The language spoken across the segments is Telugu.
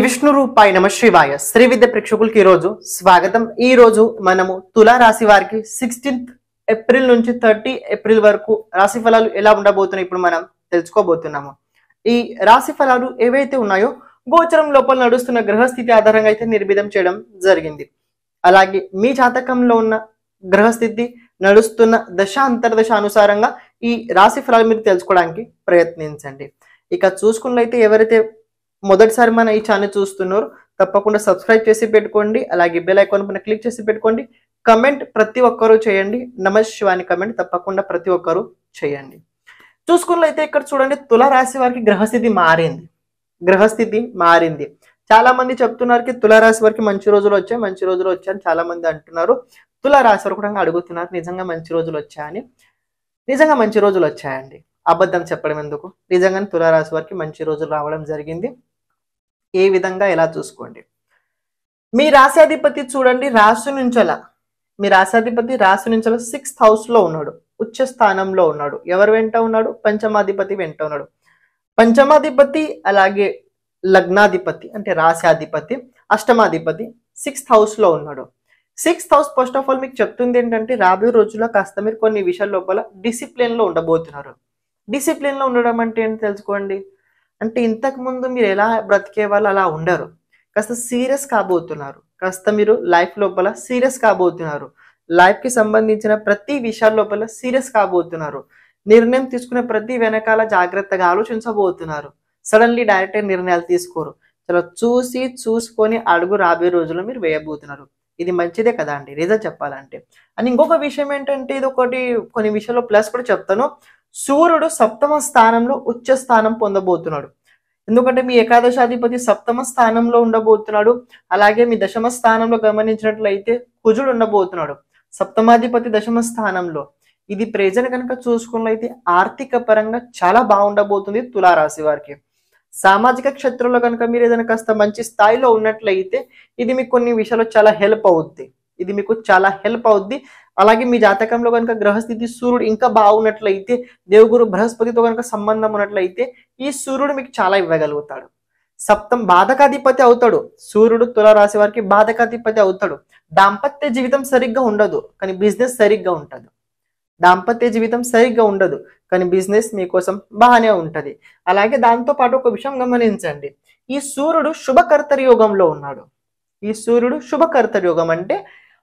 విష్ణు రూపాయ నమ శివాయ శ్రీ విద్య ప్రేక్షకులకి ఈరోజు స్వాగతం. ఈ రోజు మనము తులా రాశి వారికి 16th ఏప్రిల్ నుంచి 30 ఏప్రిల్ వరకు రాశి ఫలాలు ఎలా ఉండబోతున్నాయి ఇప్పుడు మనం తెలుసుకోబోతున్నాము. ఈ రాశి ఫలాలు ఏవైతే ఉన్నాయో గోచరం లోపల నడుస్తున్న గ్రహస్థితి ఆధారంగా అయితే నిర్మితం చేయడం జరిగింది. అలాగే మీ జాతకంలో ఉన్న గ్రహస్థితి నడుస్తున్న దశ అంతర్దశ అనుసారంగా ఈ రాశి ఫలాలు మీరు తెలుసుకోవడానికి ప్రయత్నించండి. ఇక చూసుకున్నట్లయితే ఎవరైతే మొదటిసారి మన ఈ ఛానల్ చూస్తున్నారు తప్పకుండా సబ్స్క్రైబ్ చేసి పెట్టుకోండి. అలాగే బెల్ ఐకాన్ పైన క్లిక్ చేసి పెట్టుకోండి. కమెంట్ ప్రతి ఒక్కరూ చేయండి. నమ శివాని కమెంట్ తప్పకుండా ప్రతి ఒక్కరూ చేయండి. చూసుకున్నట్లయితే ఇక్కడ చూడండి, తుల రాశి వారికి గ్రహస్థితి మారింది. చాలా మంది చెప్తున్నారు తుల రాశి వారికి మంచి రోజులు వచ్చాయని చాలా మంది అంటున్నారు. తుల రాశి వారు కూడా అడుగుతున్నారు నిజంగా మంచి రోజులు వచ్చాయని. నిజంగా మంచి రోజులు వచ్చాయండి, అబద్ధం చెప్పడం ఎందుకు. నిజంగానే తుల రాశి వారికి మంచి రోజులు రావడం జరిగింది. ఏ విధంగా ఎలా చూసుకోండి. మీ రాశాధిపతి చూడండి మీ రాశాధిపతి రాశి నుంచి 6th హౌస్ లో ఉన్నాడు, ఉచ్చ స్థానంలో ఉన్నాడు. ఎవరు వెంట ఉన్నాడు? పంచమాధిపతి వెంట ఉన్నాడు. పంచమాధిపతి అలాగే లగ్నాధిపతి అంటే రాశాధిపతి, అష్టమాధిపతి 6th హౌస్ లో ఉన్నాడు. 6th house first of all మీకు చెప్తుంది ఏంటంటే రాబోయే రోజుల్లో కాస్త మీరు కొన్ని విషయాల లోపల డిసిప్లిన్ లో ఉండబోతున్నారు. డిసిప్లిన్ లో ఉండడం అంటే ఏంటి తెలుసుకోండి. అంటే ఇంతకు ముందు మీరు ఎలా బ్రతికే వాళ్ళు అలా ఉండరు. కాస్త సీరియస్ కాబోతున్నారు. కాస్త మీరు లైఫ్ లోపల సీరియస్ కాబోతున్నారు. లైఫ్ కి సంబంధించిన ప్రతి విషయాల లోపల సీరియస్ కాబోతున్నారు. నిర్ణయం తీసుకునే ప్రతి వెనకాల జాగ్రత్తగా ఆలోచించబోతున్నారు. సడన్లీ డైరెక్ట్ నిర్ణయాలు తీసుకోరు. చాలా చూసుకొని అడుగు రాబోయే రోజుల్లో మీరు వేయబోతున్నారు. ఇది మంచిదే కదా అండి రీజన్ చెప్పాలంటే. అండ్ ఇంకొక విషయం ఏంటంటే ఇది కొన్ని విషయాల్లో ప్లస్ కూడా చెప్తాను. సూర్యుడు 7వ స్థానంలో ఉచ్చ స్థానం పొందబోతున్నాడు. ఎందుకంటే మీ ఏకాదశాధిపతి 7వ స్థానంలో ఉండబోతున్నాడు. అలాగే మీ 10వ స్థానంలో గమనించినట్లయితే కుజుడు ఉండబోతున్నాడు. 7మాధిపతి 10వ స్థానంలో. ఇది ప్రెజెంట్ కనుక చూసుకున్నట్లయితే ఆర్థిక పరంగా చాలా బాగుండబోతుంది తులారాశి వారికి. సామాజిక క్షేత్రంలో కనుక మీరు ఏదైనా కాస్త మంచి స్థాయిలో ఉన్నట్లయితే ఇది మీకు కొన్ని విషయాల్లో చాలా హెల్ప్ అవుద్ది. అలాగే మీ జాతకంలో కనుక గ్రహస్థితి సూర్యుడు ఇంకా బాగున్నట్లయితే, దేవగురు బృహస్పతితో కనుక సంబంధం ఉన్నట్లయితే ఈ సూర్యుడు మీకు చాలా ఇవ్వగలుగుతాడు. బాధకాధిపతి అవుతాడు సూర్యుడు. తుల రాశి వారికి బాధకాధిపతి అవుతాడు. దాంపత్య జీవితం సరిగ్గా ఉండదు కానీ బిజినెస్ సరిగ్గా ఉంటుంది. బిజినెస్ మీకోసం బాగానే ఉంటది. అలాగే దాంతో పాటు ఒక విషయం గమనించండి, ఈ సూర్యుడు శుభకర్తరి యోగంలో ఉన్నాడు. ఈ సూర్యుడు శుభకర్తరి యోగం అంటే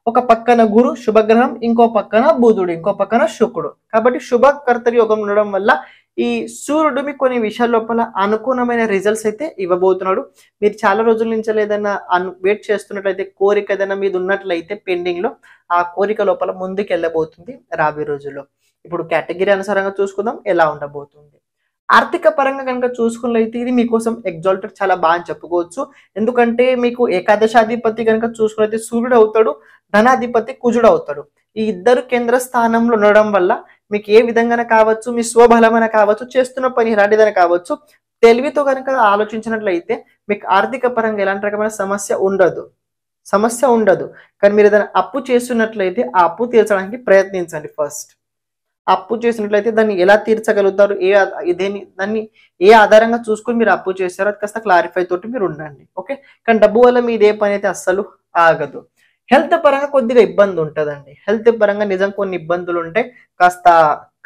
ఒక పక్కన గురు శుభగ్రహం, ఇంకో పక్కన బుధుడు, ఇంకో పక్కన శుక్రుడు. కాబట్టి శుభకర్తరి యోగం ఉండడం వల్ల ఈ సూర్యుడు మీకు కొన్ని విషయాల లోపల అనుకూలమైన రిజల్ట్స్ అయితే ఇవ్వబోతున్నాడు. మీరు చాలా రోజుల నుంచి ఏదైనా వెయిట్ చేస్తున్నట్లయితే, కోరిక ఏదైనా మీద ఉన్నట్లయితే పెండింగ్ లో, ఆ కోరిక లోపల ముందుకు వెళ్ళబోతుంది రాబోయే రోజుల్లో. ఇప్పుడు కేటగిరీ అనుసారంగా చూసుకుందాం ఎలా ఉండబోతుంది. ఆర్థిక పరంగా కనుక చూసుకున్నట్లయితే ఇది మీకోసం ఎగ్జాల్టెడ్ చాలా బాగా అని చెప్పుకోవచ్చు. ఎందుకంటే మీకు ఏకాదశాధిపతి కనుక చూసుకున్నట్లయితే సూర్యుడు అవుతాడు, ధనాధిపతి కుజుడు అవుతాడు. ఈ ఇద్దరు కేంద్ర స్థానంలో ఉండడం వల్ల మీకు ఏ విధంగా కావచ్చు, మీ స్వబలమైన కావచ్చు, చేస్తున్న పని ఎలాంటిదని కావచ్చు, తెలివితో కనుక ఆలోచించినట్లయితే మీకు ఆర్థిక పరంగా ఎలాంటి రకమైన సమస్య ఉండదు. కానీ మీరు ఏదైనా అప్పు చేస్తున్నట్లయితే ఆ అప్పు తీర్చడానికి ప్రయత్నించండి. ఫస్ట్ అప్పు చేసినట్లయితే దాన్ని ఎలా తీర్చగలుగుతారు, దాన్ని ఏ ఆధారంగా చూసుకొని మీరు అప్పు చేస్తారో అది కాస్త క్లారిఫై తోటి మీరు ఉండండి. ఓకే, కానీ డబ్బు వల్ల మీదే పని అయితే అస్సలు ఆగదు. హెల్త్ పరంగా కొద్దిగా ఇబ్బంది ఉంటుందండి. హెల్త్ పరంగా నిజం కొన్ని ఇబ్బందులు ఉంటాయి. కాస్త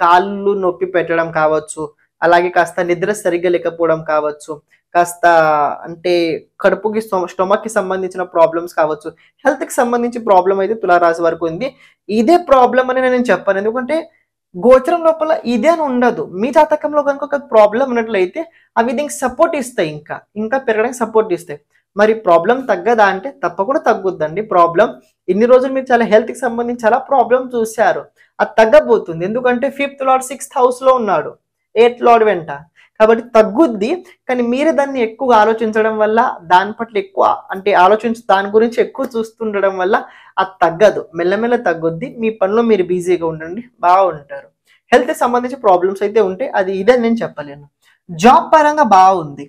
కాళ్ళు నొప్పి పెట్టడం కావచ్చు, అలాగే కాస్త నిద్ర సరిగ్గా లేకపోవడం కావచ్చు, కాస్త అంటే కడుపుకి స్టొమక్ కి సంబంధించిన ప్రాబ్లమ్స్ కావచ్చు. హెల్త్ కి సంబంధించి ప్రాబ్లం అయితే తులారాశి వరకు ఉంది. ఇదే ప్రాబ్లం అని నేను చెప్పాను, ఎందుకంటే గోచరం లోపల ఇదే అని ఉండదు. మీ జాతకంలో కనుక ఒక ప్రాబ్లం ఉన్నట్లయితే అవి దీనికి సపోర్ట్ ఇస్తాయి, ఇంకా పెరగడానికి సపోర్ట్ ఇస్తాయి. మరి ప్రాబ్లం తగ్గదా అంటే తప్పకుండా తగ్గుద్దండి. ప్రాబ్లం ఇన్ని రోజులు మీరు చాలా హెల్త్ కి సంబంధించి చాలా ప్రాబ్లం చూశారు, అది తగ్గబోతుంది. ఎందుకంటే 5th లార్డ్ 6th హౌస్ లో ఉన్నాడు, 8th లార్డ్ వెంట. కాబట్టి తగ్గుద్ది. కానీ మీరు దాన్ని ఎక్కువ ఆలోచించడం వల్ల, దాని పట్ల ఎక్కువ అంటే దాని గురించి ఎక్కువ చూస్తుండడం వల్ల అది తగ్గదు, మెల్లమెల్ల తగ్గుద్ది. మీ పనిలో మీరు బిజీగా ఉండండి, బాగుంటారు. హెల్త్ కి సంబంధించి ప్రాబ్లమ్స్ అయితే ఉంటే అది ఇదే నేను చెప్పలేను. జాబ్ పరంగా బాగుంది.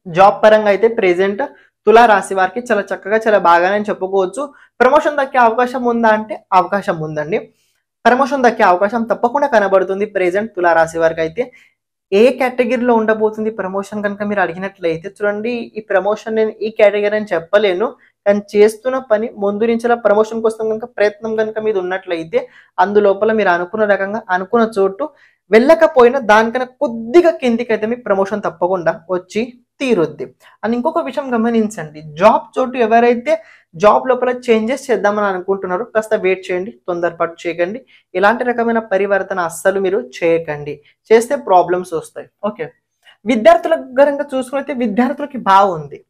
జాబ్ పరంగా అయితే ప్రెసెంట్ తులా రాశి వారికి చాలా చక్కగా చాలా బాగానే చెప్పుకోవచ్చు. ప్రమోషన్ దక్కే అవకాశం ఉందా అంటే అవకాశం ఉందండి. ప్రమోషన్ దక్కే అవకాశం తప్పకుండా కనబడుతుంది ప్రెసెంట్ తులా రాశి వారికి అయితే. ఏ కేటగిరీలో ఉండబోతుంది ప్రమోషన్ కనుక మీరు అడిగినట్లయితే చూడండి, ఈ ప్రమోషన్ నేను ఈ కేటగిరీ అని చెప్పలేను. కానీ చేస్తున్న పని ముందు నుంచి ప్రమోషన్ కోసం కనుక ప్రయత్నం కనుక మీద ఉన్నట్లయితే అందులోపల మీరు అనుకున్న రకంగా అనుకున్న చోటు వెళ్ళకపోయినా దానికన్నా కొద్దిగా కిందికైతే మీకు ప్రమోషన్ తప్పకుండా వచ్చి తీరుద్ది. అని ఇంకొక విషయం గమనించండి, జాబ్ చోటు ఎవరైతే జాబ్ లోపల చేంజెస్ చేద్దామని అనుకుంటున్నారో కాస్త వెయిట్ చేయండి, తొందరపాటు చేయకండి. ఇలాంటి రకమైన పరివర్తన అస్సలు మీరు చేయకండి, చేస్తే ప్రాబ్లమ్స్ వస్తాయి. ఓకే, విద్యార్థుల గరంగా చూసుకుంటే విద్యార్థులకి బాగుంది.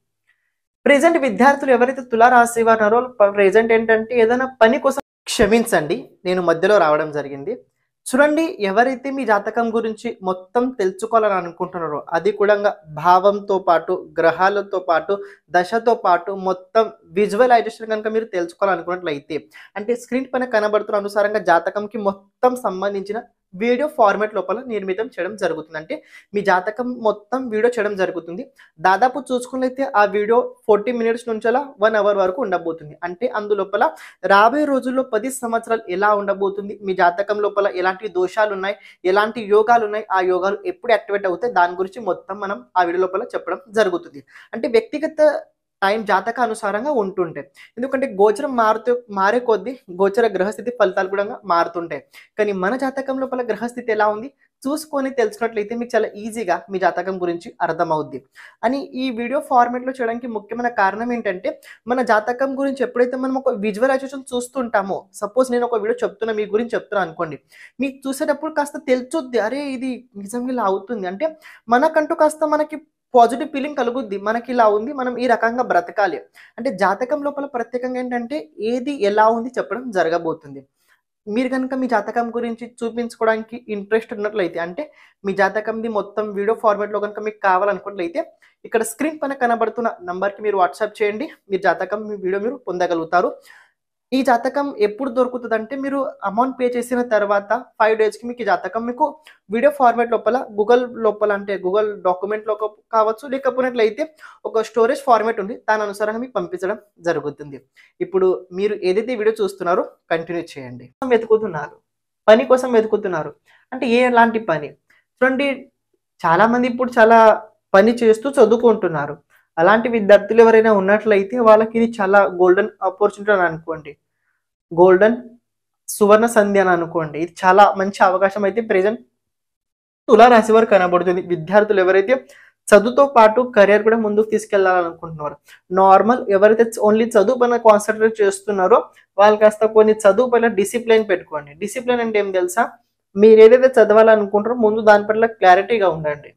ప్రెజెంట్ విద్యార్థులు ఎవరైతే తులారాశి వారు ఉన్నారో ప్రెజెంట్ ఏంటంటే ఏదైనా పని కోసం, క్షమించండి నేను మధ్యలో రావడం జరిగింది. చూడండి, ఎవరైతే మీ జాతకం గురించి మొత్తం తెలుసుకోవాలని అనుకుంటున్నారో అది కూడా భావంతో పాటు గ్రహాలతో పాటు దశతో పాటు మొత్తం విజువలైజేషన్ కనుక మీరు తెలుసుకోవాలనుకున్నట్లయితే అంటే స్క్రీన్ పైన కనబడుతున్న అనుసారంగా జాతకంకి మొత్తం సంబంధించిన వీడియో ఫార్మాట్ లోపల నిర్మితం చేయడం జరుగుతుంది. అంటే మీ జాతకం మొత్తం వీడియో చేయడం జరుగుతుంది. దాదాపు చూసుకున్నట్లయితే ఆ వీడియో 40 minutes నుంచి 1 hour వరకు ఉండబోతుంది. అంటే అందులోపల రాబోయే రోజుల్లో 10 సంవత్సరాలు ఎలా ఉండబోతుంది, మీ జాతకం లోపల ఎలాంటి దోషాలు ఉన్నాయి, ఎలాంటి యోగాలు ఉన్నాయి, ఆ యోగాలు ఎప్పుడు యాక్టివేట్ అవుతాయి, దాని గురించి మొత్తం మనం ఆ వీడియో లోపల చెప్పడం జరుగుతుంది. అంటే వ్యక్తిగత టైం జాతక అనుసారంగా ఉంటుంటాయి. ఎందుకంటే గోచరం మారే కొద్దీ గోచర గ్రహస్థితి ఫలితాలు కూడా మారుతుంటాయి. కానీ మన జాతకం లోపల గ్రహస్థితి ఎలా ఉంది చూసుకొని తెలుసుకున్నట్లయితే మీకు చాలా ఈజీగా మీ జాతకం గురించి అర్థమవుద్ది. అని ఈ వీడియో ఫార్మాట్లో చేయడానికి ముఖ్యమైన కారణం ఏంటంటే మన జాతకం గురించి ఎప్పుడైతే మనం ఒక విజువలైజేషన్ చూస్తుంటామో, సపోజ్ నేను ఒక వీడియో చెప్తున్నా మీ గురించి చెప్తున్నా అనుకోండి, మీకు చూసేటప్పుడు కాస్త తెలుసుద్ది, అరే ఇది నిజంగా ఇలా అవుతుంది అంటే మనకంటూ కాస్త మనకి పాజిటివ్ ఫీలింగ్ కలుగుద్ది, మనకి ఇలా ఉంది, మనం ఈ రకంగా బ్రతకాలి. అంటే జాతకం లోపల ప్రత్యేకంగా ఏంటంటే ఏది ఎలా ఉంది చెప్పడం జరగబోతుంది. మీరు కనుక మీ జాతకం గురించి చూపించుకోవడానికి ఇంట్రెస్ట్ ఉన్నట్లయితే అంటే మీ జాతకంది మొత్తం వీడియో ఫార్మాట్లో కనుక మీకు కావాలనుకున్నట్లయితే ఇక్కడ స్క్రీన్ పైన కనబడుతున్న నంబర్కి మీరు వాట్సాప్ చేయండి, మీ జాతకం మీ వీడియో మీరు పొందగలుగుతారు. ఈ జాతకం ఎప్పుడు దొరుకుతుంది అంటే మీరు అమౌంట్ పే చేసిన తర్వాత 5 daysకి మీకు ఈ జాతకం మీకు వీడియో ఫార్మాట్ లోపల గూగుల్ లోపల అంటే గూగుల్ డాక్యుమెంట్లో కావచ్చు, లేకపోయినట్లయితే ఒక స్టోరేజ్ ఫార్మాట్ ఉంది, దాని అనుసారంగా మీకు పంపించడం జరుగుతుంది. ఇప్పుడు మీరు ఏదైతే వీడియో చూస్తున్నారో కంటిన్యూ చేయండి. వెతుకుతున్నారు, పని కోసం వెతుకుతున్నారు అంటే ఎలాంటి పని? చూడండి, చాలామంది ఇప్పుడు చాలా పని చేస్తూ చదువుకుంటున్నారు. అలాంటి విద్యార్థులు ఎవరైనా ఉన్నట్లయితే వాళ్ళకి ఇది చాలా గోల్డెన్ ఆపర్చునిటీ అని అనుకోండి, గోల్డెన్ సువర్ణ సంధ్య అని అనుకోండి. ఇది చాలా మంచి అవకాశం అయితే ప్రెజెంట్ తులారాశి వారు కనబడుతుంది. విద్యార్థులు ఎవరైతే చదువుతో పాటు కెరియర్ కూడా ముందుకు తీసుకెళ్లాలనుకుంటున్నారు, నార్మల్ ఎవరైతే ఓన్లీ చదువు పైన కాన్సన్ట్రేట్ చేస్తున్నారో వాళ్ళు కాస్త కొన్ని చదువు పైన డిసిప్లిన్ పెట్టుకోండి. డిసిప్లిన్ అంటే ఏం తెలుసా, మీరు ఏదైతే చదవాలనుకుంటారో ముందు దాని పట్ల క్లారిటీగా ఉండండి.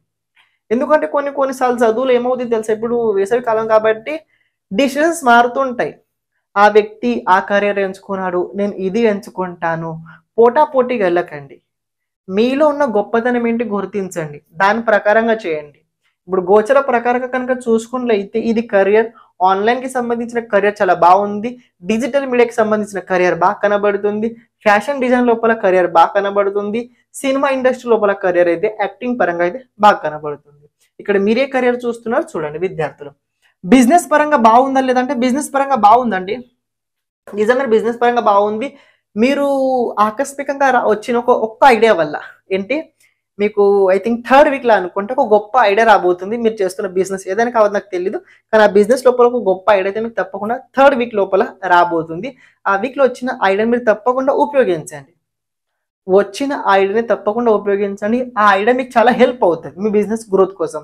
ఎందుకంటే కొన్నిసార్లు చదువులు ఏమవుతుంది తెలుసా, ఇప్పుడు వేసవి కాలం కాబట్టి డిసిషన్స్ మారుతుంటాయి. ఆ వ్యక్తి ఆ కెరీర్ ఎంచుకున్నాడు, నేను ఇది ఎంచుకుంటాను, పోటాపోటీగా వెళ్ళకండి. మీలో ఉన్న గొప్పతనం ఏంటి గుర్తించండి, దాని ప్రకారంగా చేయండి. ఇప్పుడు గోచర ప్రకారంగా కనుక చూసుకున్నట్లయితే ఇది కెరియర్, ఆన్లైన్కి సంబంధించిన కెరియర్ చాలా బాగుంది, డిజిటల్ మీడియాకి సంబంధించిన కెరియర్ బాగా కనబడుతుంది, ఫ్యాషన్ డిజైన్ లోపల కెరియర్ బాగా కనబడుతుంది, సినిమా ఇండస్ట్రీ లోపల కెరియర్ అయితే యాక్టింగ్ పరంగా అయితే బాగా కనబడుతుంది. ఇక్కడ మీరే కెరియర్ చూస్తున్నారు చూడండి విద్యార్థులు. బిజినెస్ పరంగా బాగుందా లేదంటే బిజినెస్ పరంగా బాగుందండి, నిజంగా బిజినెస్ పరంగా బాగుంది. మీరు ఆకస్మికంగా వచ్చిన ఒక్క ఐడియా వల్ల ఏంటి మీకు ఐ థింక్ 3rd weekలో అనుకుంటే ఒక గొప్ప ఐడియా రాబోతుంది. మీరు చేస్తున్న బిజినెస్ ఏదైనా కావద్దు నాకు తెలియదు, కానీ ఆ బిజినెస్ లోపల ఒక గొప్ప ఐడియా అయితే మీకు తప్పకుండా 3rd week లోపల రాబోతుంది. ఆ వీక్లో వచ్చిన ఐడియాని మీరు తప్పకుండా ఉపయోగించండి. వచ్చిన ఐడియాని తప్పకుండా ఉపయోగించండి. ఆ ఐడియా మీకు చాలా హెల్ప్ అవుతుంది మీ బిజినెస్ గ్రోత్ కోసం.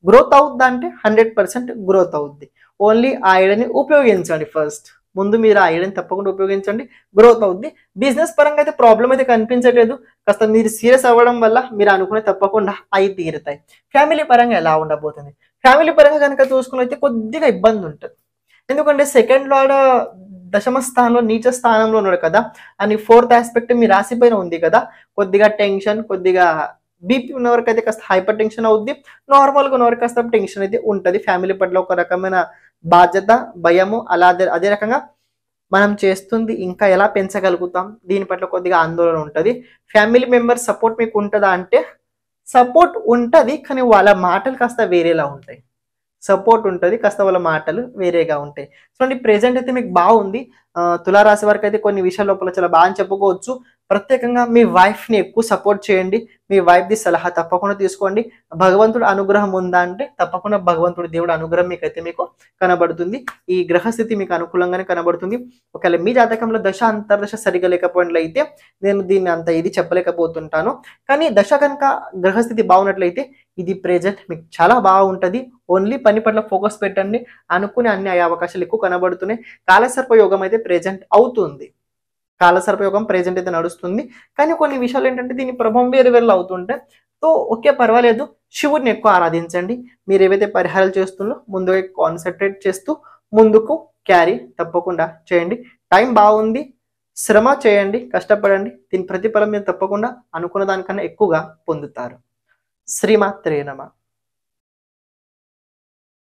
గ్రోత్ అవుద్దా అంటే 100% గ్రోత్ అవుద్ది. ఓన్లీ ఆ ఐడియాని ఉపయోగించండి. ఫస్ట్ ముందు మీరు ఆ ఐడియాని తప్పకుండా ఉపయోగించండి, గ్రోత్ అవుద్ది. బిజినెస్ పరంగా అయితే ప్రాబ్లం అయితే కనిపించట్లేదు, కాస్త మీరు సీరియస్ అవ్వడం వల్ల మీరు అనుకునే తప్పకుండా అవి తీరుతాయి. ఫ్యామిలీ పరంగా ఎలా ఉండబోతుంది? ఫ్యామిలీ పరంగా కనుక చూసుకున్నైతే కొద్దిగా ఇబ్బంది ఉంటుంది. ఎందుకంటే 2nd lord దశమ స్థానంలో నీచ స్థానంలో ఉన్నాడు కదా, అని 4th aspect మీ రాశి పైన ఉంది కదా, కొద్దిగా టెన్షన్, కొద్దిగా బీపీ ఉన్నవరకు అయితే కాస్త హైపర్ టెన్షన్ అవుద్ది, నార్మల్గా ఉన్నవరకు కాస్త టెన్షన్ అయితే ఉంటుంది. ఫ్యామిలీ పట్ల ఒక రకమైన బాధ్యత, భయము, అదే రకంగా మనం చేస్తుంది ఇంకా ఎలా పెంచగలుగుతాం దీని పట్ల కొద్దిగా ఆందోళన ఉంటుంది. ఫ్యామిలీ మెంబర్ సపోర్ట్ మీకు ఉంటుందా అంటే సపోర్ట్ ఉంటుంది, కానీ వాళ్ళ మాటలు కాస్త వేరేలా ఉంటాయి. సపోర్ట్ ఉంటుంది, కాస్త వాళ్ళ మాటలు వేరేగా ఉంటాయి. చూడండి, ప్రెజెంట్ అయితే మీకు బాగుంది. తులారాశి వారికి అయితే కొన్ని విషయాల లోపల చాలా బాగా చెప్పుకోవచ్చు. ప్రత్యేకంగా మీ వైఫ్ని ఎక్కువ సపోర్ట్ చేయండి, మీ వైఫ్ది సలహా తప్పకుండా తీసుకోండి. భగవంతుడు అనుగ్రహం ఉందా అంటే తప్పకుండా భగవంతుడి దేవుడు అనుగ్రహం మీకు కనబడుతుంది. ఈ గ్రహస్థితి మీకు అనుకూలంగానే కనబడుతుంది. ఒకవేళ మీ జాతకంలో దశ అంతర్దశ సరిగా లేకపోయినట్లయితే నేను దీన్ని అంత ఇది చెప్పలేకపోతుంటాను. కానీ దశ కనుక గ్రహస్థితి బాగున్నట్లయితే ఇది ప్రెజెంట్ మీకు చాలా బాగుంటుంది. ఓన్లీ పని పట్ల ఫోకస్ పెట్టండి, అనుకునే అన్ని అయ్యే అవకాశాలు ఎక్కువ కనబడుతున్నాయి. కాలసర్ప యోగం అయితే ప్రెజెంట్ అవుతుంది, కాలసర్పయోగం ప్రెజెంట్ అయితే నడుస్తుంది. కానీ కొన్ని విషయాలు ఏంటంటే దీని ప్రభావం వేరు వేరు అవుతుంటే సో ఓకే పర్వాలేదు, శివుడిని ఎక్కువ ఆరాధించండి. మీరు ఏవైతే పరిహారాలు చేస్తుందో ముందుగా కాన్సన్ట్రేట్ చేస్తూ ముందుకు క్యారీ తప్పకుండా చేయండి. టైం బాగుంది, శ్రమ చేయండి, కష్టపడండి. దీని ప్రతిఫలం మీరు తప్పకుండా అనుకున్న దానికన్నా ఎక్కువగా పొందుతారు. శ్రీమాత్రే నమః.